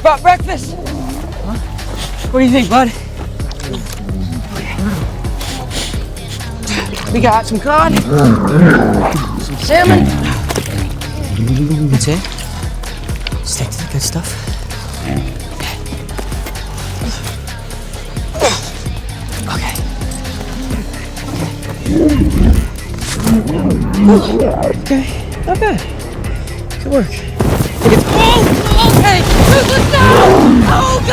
About breakfast? Huh? What do you think, bud? We got some cod, some salmon. That's it? Stick to the good stuff. Okay. Okay, not bad. Good work. Oh, okay. Toothless, no! Oh, God!